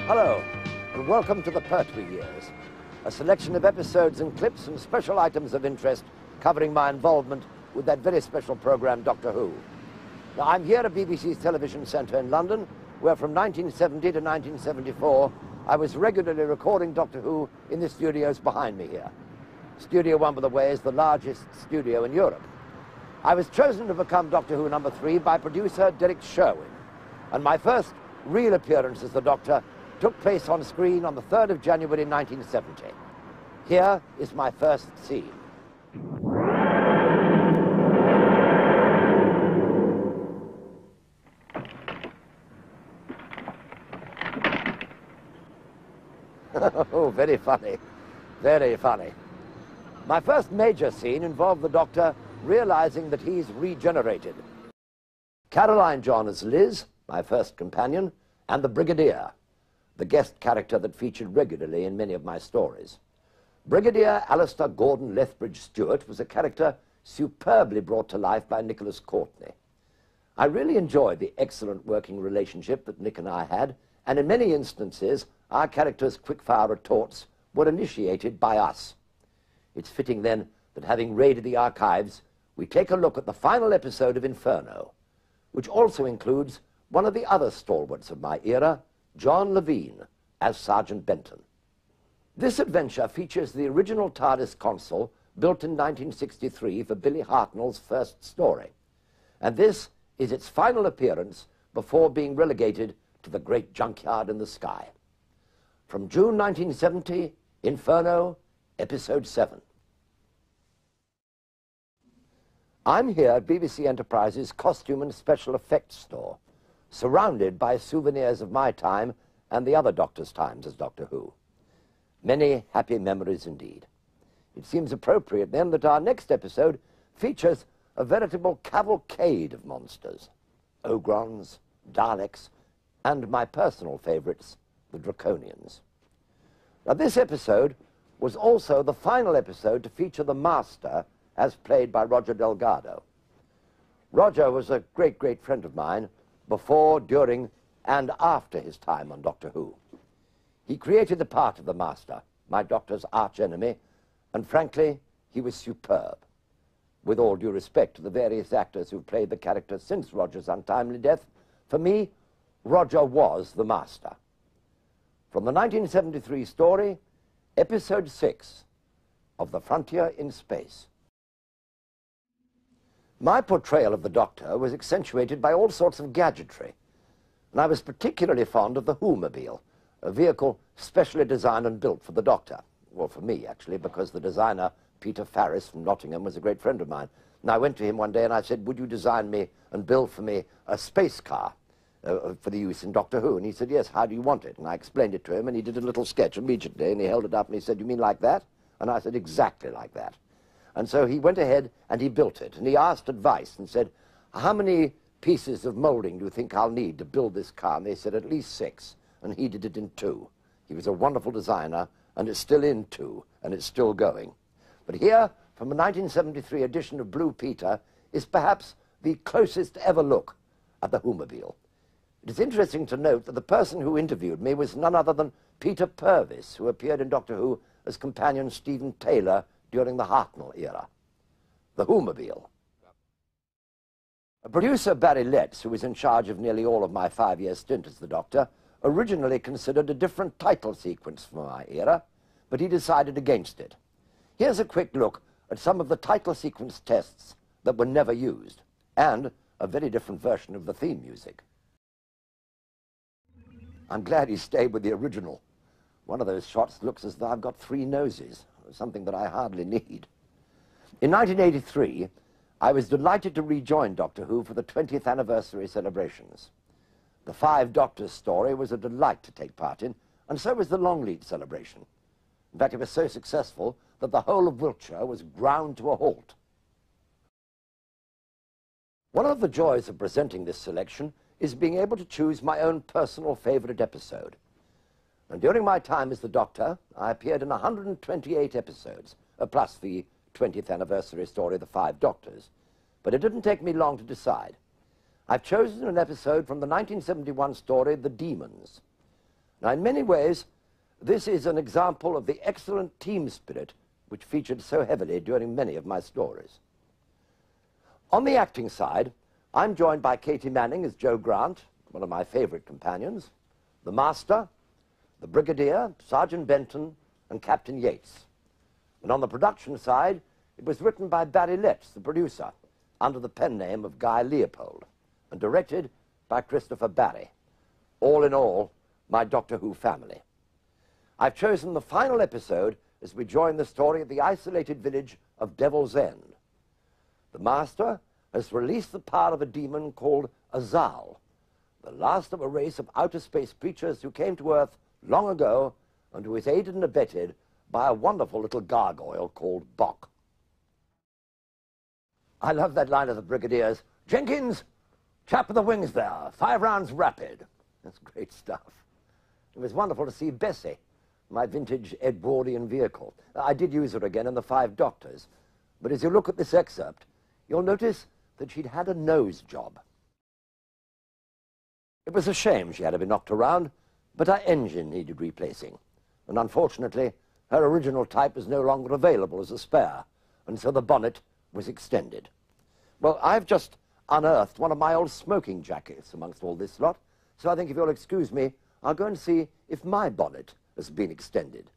Hello, and welcome to the Pertwee Years, a selection of episodes and clips and special items of interest covering my involvement with that very special program, Doctor Who. Now, I'm here at BBC's television centre in London, where from 1970 to 1974, I was regularly recording Doctor Who in the studios behind me here. Studio 1, by the way, is the largest studio in Europe. I was chosen to become Doctor Who number 3 by producer Derek Sherwin, and my first real appearance as the Doctor took place on screen on the 3rd of January 1970. Here is my first scene. Oh, very funny, very funny. My first major scene involved the Doctor realizing that he's regenerated. Caroline John as Liz, my first companion, and the Brigadier, the guest character that featured regularly in many of my stories. Brigadier Alistair Gordon Lethbridge Stewart was a character superbly brought to life by Nicholas Courtney. I really enjoyed the excellent working relationship that Nick and I had, and in many instances, our characters' quick-fire retorts were initiated by us. It's fitting, then, that having raided the archives, we take a look at the final episode of Inferno, which also includes one of the other stalwarts of my era, John Levene, as Sergeant Benton. This adventure features the original TARDIS console built in 1963 for Billy Hartnell's first story, and this is its final appearance before being relegated to the great junkyard in the sky. From June 1970, Inferno, Episode 7. I'm here at BBC Enterprise's Costume and Special Effects store, surrounded by souvenirs of my time and the other Doctor's times as Doctor Who. Many happy memories indeed. It seems appropriate, then, that our next episode features a veritable cavalcade of monsters, Ogrons, Daleks, and my personal favorites, the Draconians. Now, this episode was also the final episode to feature the Master as played by Roger Delgado. Roger was a great, great friend of mine before, during, and after his time on Doctor Who. He created the part of the Master, my Doctor's arch-enemy, and frankly, he was superb. With all due respect to the various actors who've played the character since Roger's untimely death, for me, Roger was the Master. From the 1973 story, Episode 6 of The Frontier in Space. My portrayal of the Doctor was accentuated by all sorts of gadgetry, and I was particularly fond of the Who-mobile, a vehicle specially designed and built for the Doctor. Well, for me, actually, because the designer, Peter Farris from Nottingham, was a great friend of mine. And I went to him one day and I said, would you design me and build for me a space car for the use in Doctor Who? And he said, yes, how do you want it? And I explained it to him, and he did a little sketch immediately, and he held it up and he said, you mean like that? And I said, exactly like that. And so he went ahead and he built it, and he asked advice and said, how many pieces of molding do you think I'll need to build this car? And they said, at least 6, and he did it in 2. He was a wonderful designer, and it's still in 2, and it's still going. But here, from a 1973 edition of Blue Peter, is perhaps the closest ever look at the Who-mobile. It is interesting to note that the person who interviewed me was none other than Peter Purvis, who appeared in Doctor Who as companion Stephen Taylor during the Hartnell era. The Who-mobile. Producer Barry Letts, who was in charge of nearly all of my 5-year stint as the Doctor, originally considered a different title sequence for my era, but he decided against it. Here's a quick look at some of the title sequence tests that were never used, and a very different version of the theme music. I'm glad he stayed with the original. One of those shots looks as though I've got 3 noses, something that I hardly need. In 1983, I was delighted to rejoin Doctor Who for the 20th anniversary celebrations. The 5 Doctors story was a delight to take part in, and so was the Longleat celebration. In fact, it was so successful that the whole of Wiltshire was ground to a halt. One of the joys of presenting this selection is being able to choose my own personal favorite episode. And during my time as the Doctor, I appeared in 128 episodes, plus the 20th anniversary story, The 5 Doctors. But it didn't take me long to decide. I've chosen an episode from the 1971 story, The Demons. Now, in many ways, this is an example of the excellent team spirit which featured so heavily during many of my stories. On the acting side, I'm joined by Katie Manning as Joe Grant, one of my favorite companions, the Master, the Brigadier, Sergeant Benton, and Captain Yates. And on the production side, it was written by Barry Letts, the producer, under the pen name of Guy Leopold, and directed by Christopher Barry. All in all, my Doctor Who family. I've chosen the final episode as we join the story of the isolated village of Devil's End. The Master has released the power of a demon called Azal, the last of a race of outer space creatures who came to Earth long ago and who is aided and abetted by a wonderful little gargoyle called Bok. I love that line of the Brigadier's, "Jenkins, chap of the wings there, 5 rounds rapid." That's great stuff. It was wonderful to see Bessie, my vintage Edwardian vehicle. I did use her again in The Five Doctors, but as you look at this excerpt, you'll notice that she'd had a nose job. It was a shame she had to be knocked around, but her engine needed replacing, and unfortunately, her original type was no longer available as a spare, and so the bonnet was extended. Well, I've just unearthed one of my old smoking jackets amongst all this lot, so I think if you'll excuse me, I'll go and see if my bonnet has been extended.